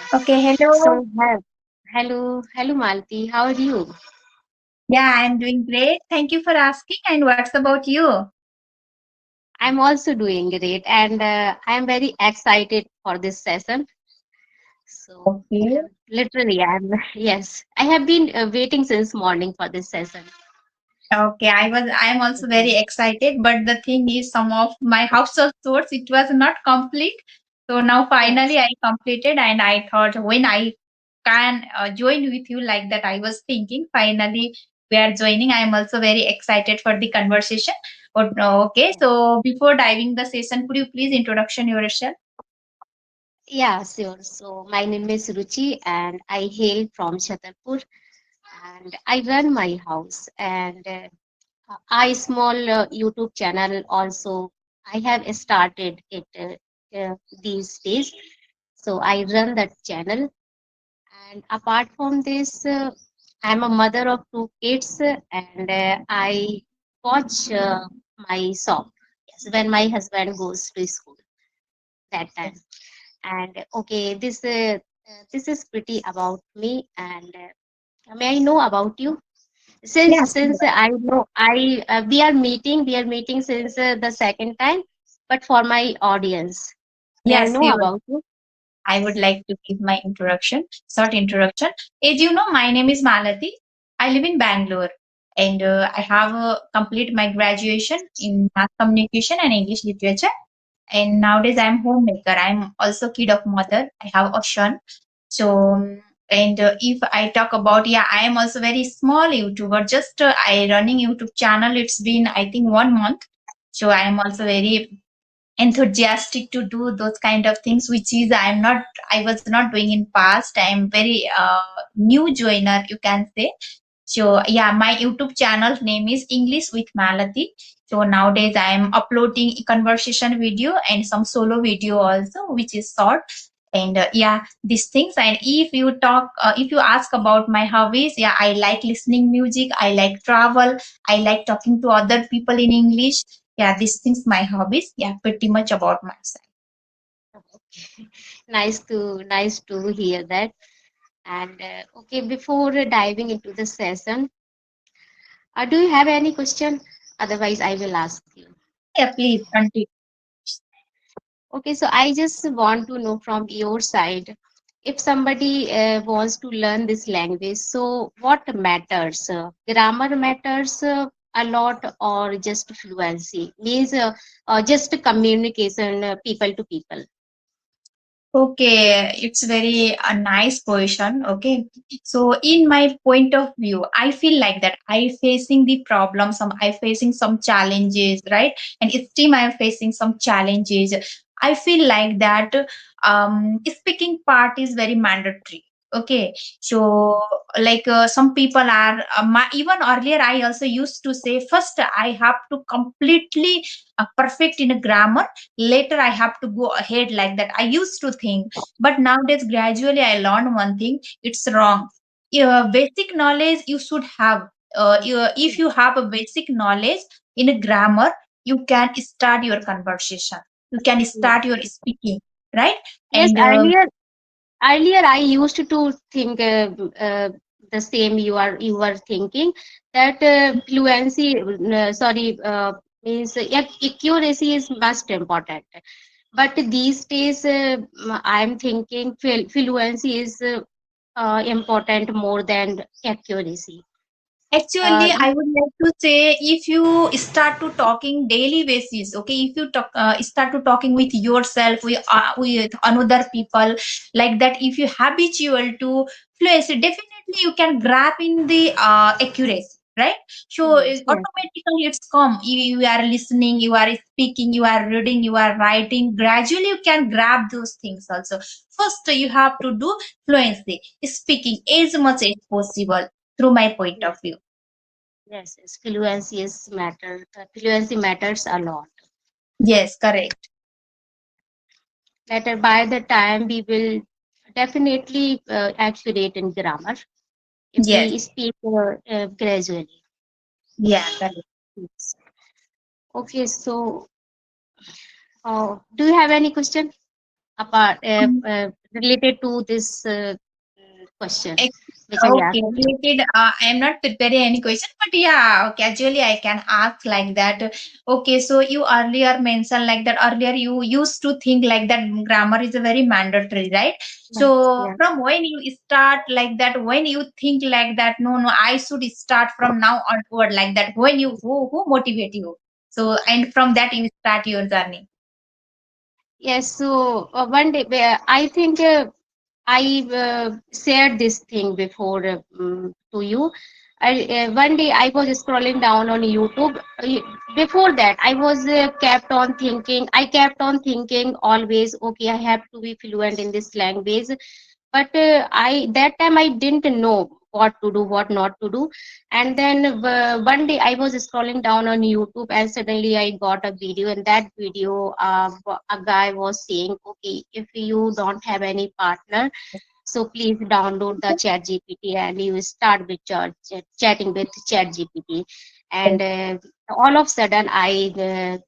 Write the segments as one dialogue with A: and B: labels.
A: Okay, hello.
B: Hello, Malti. How are you?
A: Yeah, I'm doing great. Thank you for asking. And what's about you?
B: I'm also doing great, and I'm very excited for this session. So,
A: Okay.
B: literally, I'm yes, I have been waiting since morning for this session.
A: Okay, I am also very
B: Okay.
A: excited, but the thing is some of my house of sorts it was not complete. So now
B: Yes.
A: finally I completed and I thought when I can join with you like that I was thinking finally we are joining. I am also very excited for the conversation. Okay,
B: Yeah.
A: so before diving the session, could you please introduction yourself?
B: Yeah, sure. So, my name is Ruchi, and I hail from Chhatarpur, and I run my house and I small YouTube channel also. I have started it these days. So I run that channel. And apart from this, I'm a mother of two kids and I watch my shop. Yes, when my husband goes to school that time. And okay, this is pretty about me. And may I know about you? Since
A: Yes.
B: since I know we are meeting since the second time, but for my audience, may I
A: Yes,
B: know about you?
A: I would like to give my introduction, short introduction. As you know, my name is Malati. I live in Bangalore and I have complete my graduation in mass communication and English literature. And nowadays I'm homemaker. I'm also kid of mother. I have a son. So, and if I talk about, yeah, I am also very small YouTuber. Just I running YouTube channel. It's been, I think, 1 month. So I am also very enthusiastic to do those kind of things which is I was not doing in past. I am very new joiner, you can say. So yeah, my YouTube channel name is English with Malati. So nowadays I am uploading a conversation video and some solo video also which is short. And yeah, these things. And if you ask about my hobbies, yeah, I like listening music, I like travel, I like talking to other people in English. Yeah, these things my hobbies. Yeah, pretty much about myself.
B: Nice to hear that. And okay, before diving into the session, do you have any question? Otherwise, I will ask you.
A: Yeah, please continue.
B: Okay, so I just want to know from your side, if somebody wants to learn this language, so what matters? Grammar matters a lot, or just fluency? Means just communication, people to people.
A: Okay, it's very a nice question. Okay, so in my point of view, I feel like that I facing the problem, some I facing some challenges, right? And still I am facing some challenges. I feel like that speaking part is very mandatory. Okay, so like some people are even earlier I also used to say first I have to completely perfect in a grammar, later I have to go ahead like that. I used to think, but nowadays gradually I learned one thing, it's wrong. Basic knowledge you should have. If you have a basic knowledge in a grammar, you can start your conversation, you can
B: Yes,
A: start your speaking, right?
B: yes.
A: And
B: Earlier I used to think the same you were thinking, that fluency, sorry, means accuracy is most important. But these days, I'm thinking fluency is important more than accuracy.
A: actually,
B: You,
A: I would like to say if you start to talking daily basis, okay, if you start to talking with yourself, with another people, like that, if you habitual to fluency, definitely you can grab in the accuracy, right? So
B: yes, yes,
A: automatically it's come. You are listening, you are speaking, you are reading, you are writing. Gradually you can grab those things also. First, you have to do fluency, speaking as much as possible through my point of
B: yes,
A: view.
B: yes. Fluency is matter. Fluency matters a lot.
A: Yes, correct.
B: Later, by the time we will definitely accurate in grammar if
A: Yes.
B: we speak gradually.
A: Yeah, correct.
B: Yes. Okay, so do you have any question? apart related to this question
A: Ex-
B: which I
A: Okay,
B: asked.
A: related. I am not preparing any question, but yeah, casually I can ask like that. Okay, so you earlier mentioned like that. Earlier you used to think like that grammar is a very mandatory, right?
B: Yes,
A: So
B: yes,
A: from when you start like that, when you think like that, no, no, I should start from now onward like that. When you who motivate you? So and from that you start your journey.
B: yes. So one day, I think I shared this thing before to you. One day I was scrolling down on YouTube. Before that, I was kept on thinking. I kept on thinking always. Okay, I have to be fluent in this language. But I that time I didn't know what to do, what not to do. And then one day I was scrolling down on YouTube, and suddenly I got a video. In that video, a guy was saying, okay, if you don't have any partner, so please download the Chat GPT and you start with chatting with Chat GPT. And all of a sudden, I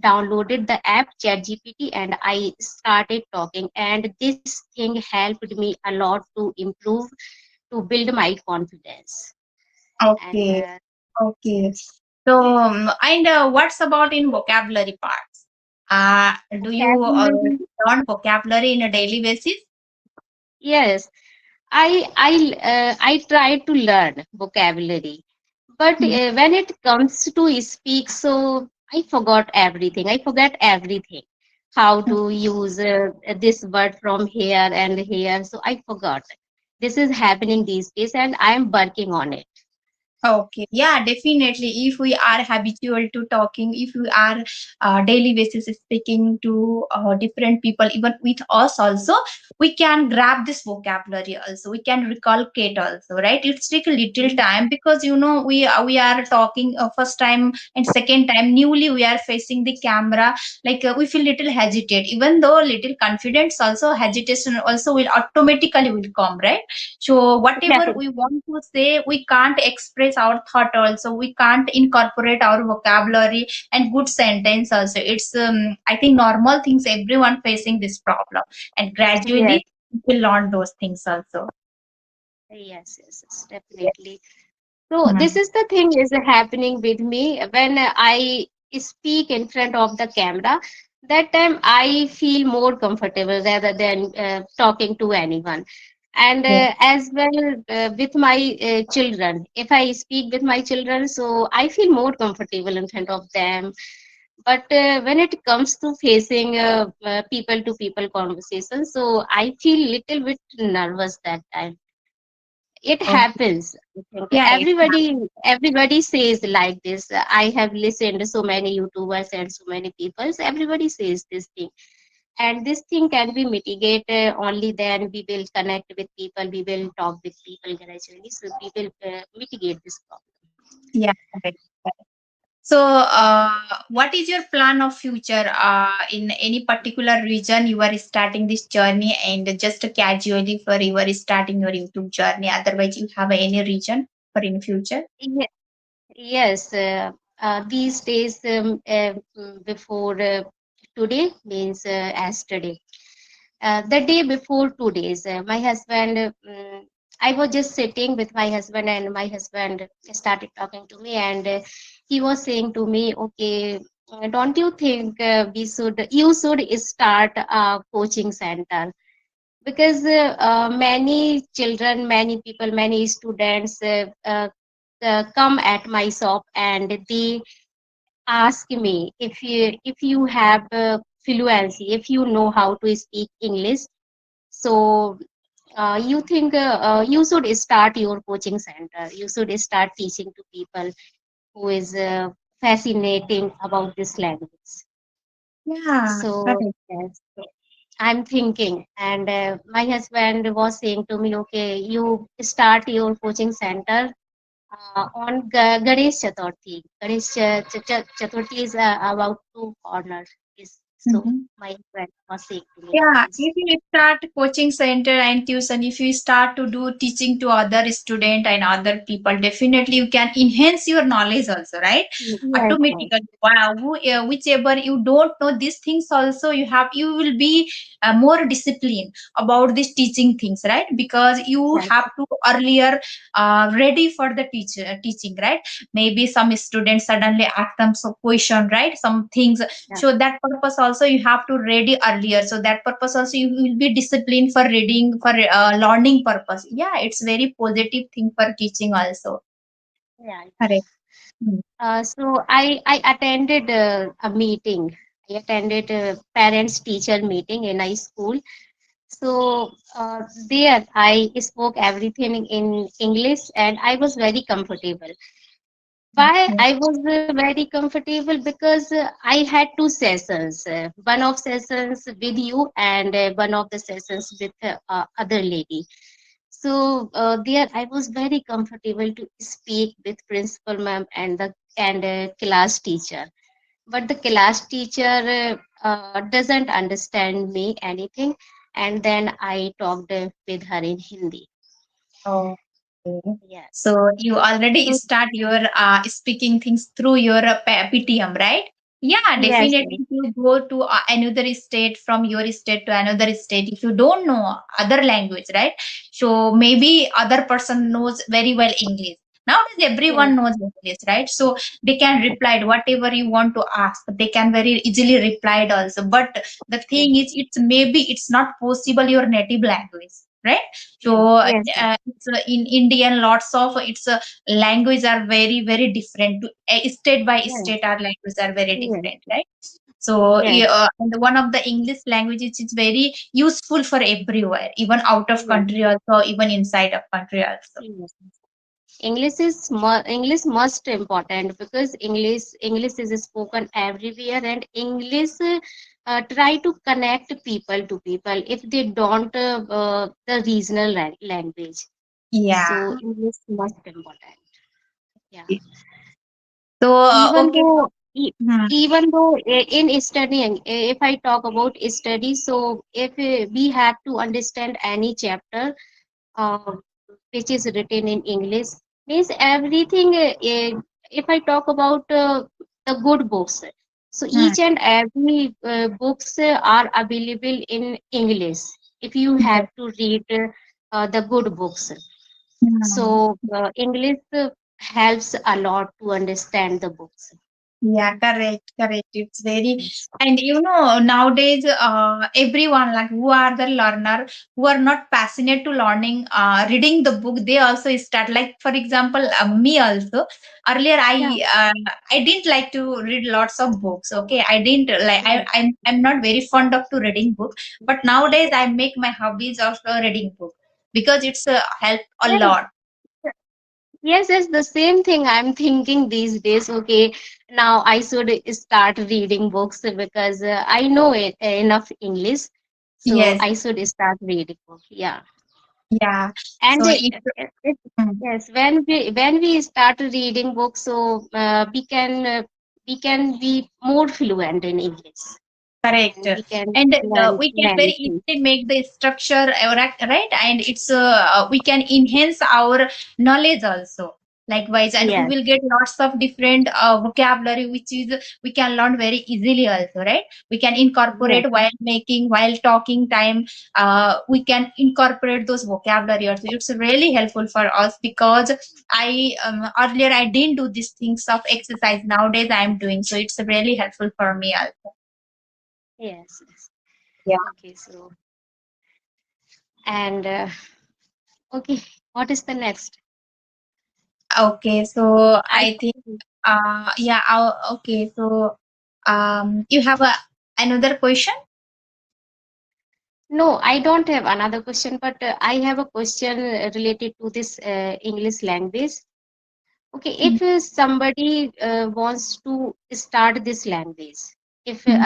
B: downloaded the app Chat GPT and I started talking. And this thing helped me a lot to improve, to build my confidence. And
A: Okay, okay. So, and what's about in vocabulary parts? Do you
B: vocabulary,
A: learn vocabulary in a daily basis?
B: yes, I try to learn vocabulary. But
A: Mhm.
B: when it comes to speak, so I forgot everything. I forget everything. How to use this word from here and here. So I forgot. This is happening these days, and I am working on it.
A: Okay, yeah, definitely. If we are habitual to talking, if we are daily basis speaking to different people, even with us also, we can grab this vocabulary also. We can recollecate also, right? It's take a little time because we are talking first time and second time newly we are facing the camera. Like we feel little hesitate, even though little confidence also hesitation also will automatically will come, right? So whatever
B: Definitely.
A: we want to say, we can't express our thought also. We can't incorporate our vocabulary and good sentence also. It's I think normal things everyone facing this problem. And
B: Yes,
A: gradually we will learn those things also.
B: yes,
A: Yeah.
B: definitely. So this
A: Mhm.
B: is the thing is happening with me when I speak in front of the camera. That time I feel more comfortable rather than talking to anyone. And
A: Yeah.
B: as well with my children, if I speak with my children, so I feel more comfortable in front of them. But when it comes to facing people to people conversation, so I feel little bit nervous that time. It
A: Okay.
B: happens. I think
A: Yeah, it
B: everybody says like this. I have listened to so many YouTubers and so many people. So everybody says this thing, and this thing can be mitigated only then we will connect with people. We will talk with people gradually, so we will mitigate this problem.
A: yeah. Correct. So, what is your plan of future? In any particular region, you are starting this journey, and just casually for you are starting your YouTube journey. Otherwise, you have any region for in future?
B: Ye- Yes, these days before today means yesterday. The day before 2 days, my husband, I was just sitting with my husband, and my husband started talking to me, and he was saying to me, "Okay, don't you think you should start a coaching center? Because many children, many people, many students come at my shop and they ask me if you have fluency, if you know how to speak English, so you think you should start your coaching center. You should start teaching to people who is fascinating about this language."
A: Yeah,
B: So
A: correct.
B: yes, I'm thinking, and my husband was saying to me, "Okay, you start your coaching center on Ganesh Chaturthi. Ganesh Chaturthi is about two corners. Is so
A: Mhm.
B: my friend." say to me,
A: Yeah,
B: please.
A: if you start coaching center and tuition, if you start to do teaching to other student and other people, definitely you can enhance your knowledge also, right?
B: Yes, yes,
A: Automatically, wow, whichever you don't know these things also, you will be more disciplined about these teaching things, right? Because you
B: yes,
A: have to earlier ready for the teaching, right? Maybe some students suddenly ask them some question, right? Some things,
B: yeah,
A: so that purpose also you have to ready earlier, so that purpose also you will be disciplined for reading for learning purpose. Yeah, it's very positive thing for teaching also.
B: yeah.
A: Correct. Hmm.
B: So I attended a meeting. I attended a parents teacher meeting in a school. So there I spoke everything in English and I was very comfortable. Why
A: Okay.
B: I was very comfortable because I had two sessions, one of sessions with you and one of the sessions with other lady. So there I was very comfortable to speak with principal ma'am and the and class teacher. But the class teacher doesn't understand me anything, and then I talked with her in Hindi.
A: Oh, okay.
B: Yes.
A: So you already
B: So
A: start your speaking things through your PTM, right? Yeah,
B: yes,
A: definitely.
B: yes,
A: If you go to another state, from your state to another state, if you don't know other language, right? So maybe other person knows very well English. Nowadays,
B: yes,
A: everyone knows English, right? So they can reply whatever you want to ask. They can very easily reply also. But the
B: yes,
A: thing is, it's not possible your native language, right?
B: yes,
A: So
B: yes, yes,
A: it's in Indian, lots of its language are very different. State by
B: yes,
A: state, our languages are very
B: yes,
A: different, right? So
B: yes,
A: and one of the English languages is very useful for everywhere, even out of
B: yes,
A: country also, even inside of country also.
B: yes. English must important because English is spoken everywhere and English try to connect people to people if they don't the regional language.
A: Yeah.
B: So English must important. Yeah.
A: So
B: Even
A: okay.
B: though e-
A: Hmm.
B: even though in studying, if I talk about study, so if we have to understand any chapter uh, which is written in English, means everything. If I talk about the good books, so
A: Hmm.
B: each and every books are available in English. If you have
A: Yes.
B: to read the good books,
A: Hmm.
B: so English helps a lot to understand the books.
A: Yeah, correct. It's very,
B: Yes.
A: and nowadays, everyone like who are the learner, who are not passionate to learning, reading the book, they also start. Like for example, me also. Earlier,
B: Yeah.
A: I didn't like to read lots of books. Okay, I didn't like.
B: Yes.
A: I'm not very fond of to reading book. But nowadays, I make my hobbies of reading book because it's help a
B: Yes.
A: lot.
B: Yes, it's the same thing I'm thinking these days. Okay, now I should start reading books because I know enough English, so
A: Yes,
B: I should start reading book. Yeah,
A: yeah.
B: and
A: So it.
B: it
A: Hmm.
B: yes, when we start reading books, so we can be more fluent in English,
A: Correct.
B: and we can
A: And
B: learn
A: we can
B: many
A: very
B: things.
A: easily make the structure right, and it's we can enhance our knowledge also. Likewise, and we
B: Yes,
A: will get lots of different vocabulary, which is we can learn very easily also, right? We can
B: yes,
A: incorporate while making, while talking time. We can incorporate those vocabulary also. It's really helpful for us because I earlier I didn't do these things of exercise. Nowadays I am doing, so it's really helpful for me also.
B: yes, yes.
A: Yeah.
B: Okay, so and okay, what is the next?
A: Okay, so
B: I
A: I think yeah, okay, so you have another question?
B: No, I don't have another question, but I have a question related to this English language. Okay,
A: Mm,
B: if somebody wants to start this language, if
A: mm.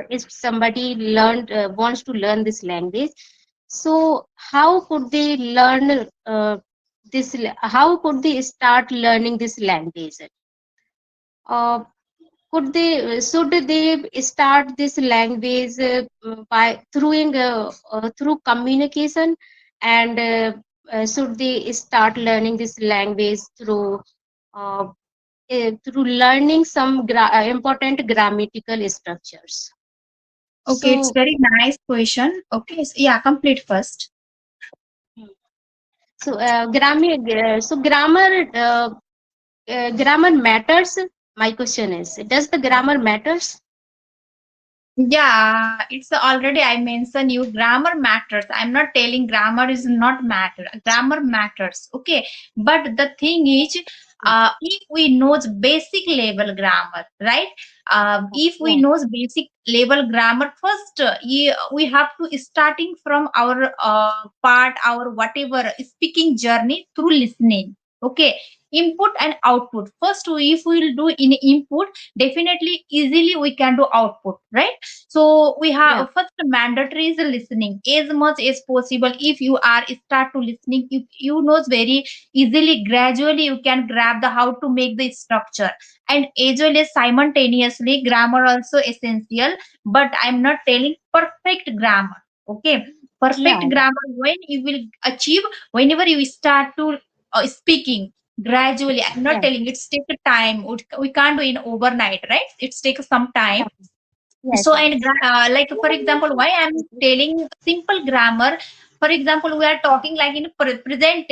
B: if somebody learned wants to learn this language, so how could they learn how could they start learning this language? could they should they start this language by through communication, and should they start learning this language uh, through learning some important grammatical structures?
A: Okay, it's
B: So,
A: very nice question. Okay, so yeah, complete first.
B: grammar matters. My question is, does the grammar matters?
A: Yeah, it's already I mentioned you grammar matters. I'm not telling grammar is not matter. Grammar matters. Okay, but the thing is, if we knows basic level grammar, right? If we
B: Yeah,
A: knows basic level grammar first, we have to starting from our part, our whatever speaking journey through listening. Okay, input and output. First, if we will do in input, definitely easily we can do output, right? So we
B: yeah,
A: have first mandatory is listening as much as possible. If you are start to listening, you knows very easily, gradually you can grab the how to make the structure, and as well as simultaneously grammar also essential. But I'm not telling perfect grammar. Okay,
B: yeah,
A: perfect
B: yeah,
A: grammar when you will achieve whenever you start to speaking gradually. I'm not
B: yeah,
A: telling it's take a time. We can't do in overnight, right? It's take some time.
B: yeah. Yes,
A: So and
B: yes.
A: like for example, why I'm telling simple grammar, for example we are talking like in present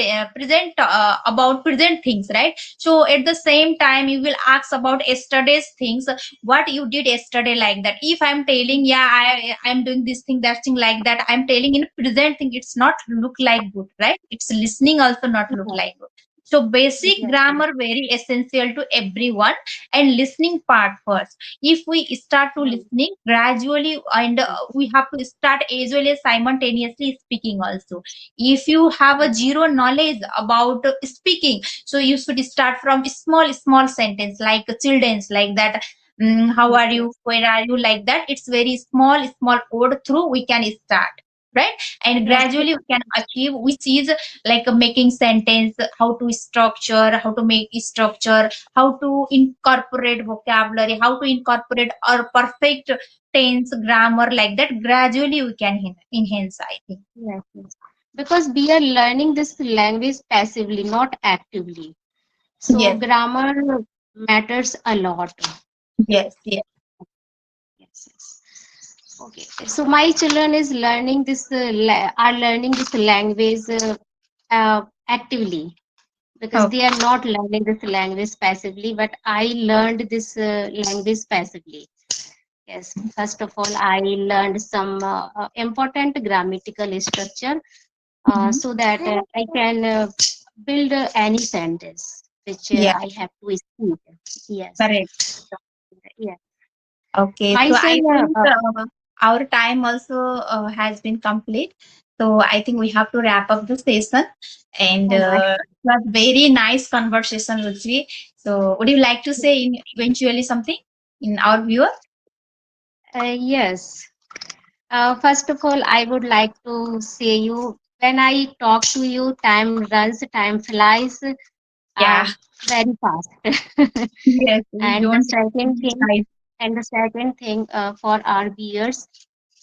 A: about present things, right? So at the same time you will ask about yesterday's things, what you did yesterday, like that. If I'm telling yeah, I'm doing this thing, that thing, like that, I'm telling in present thing, it's not look like good, right? It's listening also not look
B: Yeah,
A: like good. So basic
B: yes, yes,
A: grammar very essential to everyone, and listening part first. If we start to
B: mm,
A: listening gradually, and
B: mm,
A: we have to start as well as simultaneously speaking also. If you have a
B: mm,
A: zero knowledge about speaking, so you should start from small sentence like children's, like that. How
B: yes,
A: are you,
B: yes,
A: where are you, like that. It's very small code through we can start, right? And
B: yes,
A: gradually we can achieve, which is like making sentence, how to structure, how to make structure, how to incorporate vocabulary, how to incorporate our perfect tense, grammar, like that. Gradually we can enhance, I think.
B: yes, yes. Because we are learning this language passively, not actively. So
A: Yes,
B: grammar matters a lot.
A: yes, yes.
B: Yes, yes. Okay. So my children is learning this are learning this language actively, because
A: Okay.
B: they are not learning this language passively, but I learned this language passively. Yes, first of all, I learned some important grammatical structure
A: Mhm.
B: so that I can build any sentence which
A: Yeah,
B: I have to speak. Yes,
A: correct.
B: yeah.
A: Okay, so I
B: Myself,
A: think our time also has been complete. So I think we have to wrap up the session. And
B: oh my,
A: it was very nice conversation, Ruchi. So would you like to say eventually something in our viewer?
B: yes. First of all, I would like to say you, when I talk to you, time runs, time flies
A: Yeah,
B: very fast.
A: yes, we
B: And the
A: don't
B: second thing,
A: decide.
B: for our viewers,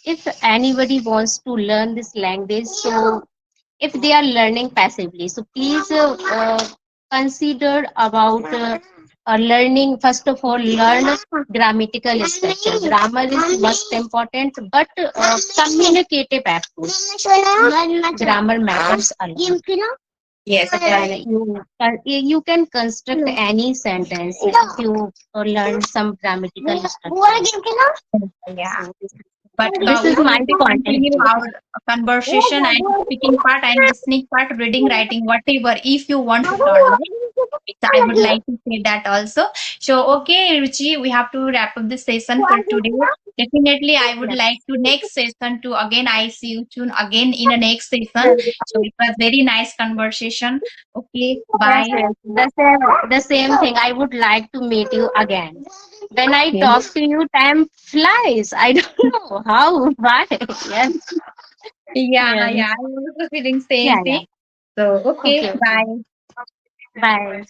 B: if anybody wants to learn this language, so if they are learning passively, so please consider about learning. First of all, learn grammatical structure. Grammar is most important, but communicative approach. Grammar matters a lot.
A: Yes, correct.
B: And you can construct any sentence if you learn some grammatical structure.
A: Yeah.
B: So
A: But
B: this
A: we
B: is my
A: will be continue
B: contribution.
A: our conversation and speaking part and listening part, reading, writing, whatever, if you want to learn, right? So I would like to say that also. So, okay, Ruchi, we have to wrap up this session for today. Definitely, I would
B: Yeah.
A: like to next session to again. I see you soon again in the next session. So it was very nice conversation. Okay,
B: Yes,
A: bye.
B: yes. The same thing. I would like to meet you again. When I
A: Okay.
B: talk to you, time flies. I don't know how, why. Yes,
A: Yeah,
B: yes.
A: yeah. I'm also feeling
B: Yeah,
A: same
B: yeah.
A: thing. So, okay,
B: Okay, okay.
A: bye.
B: Bye.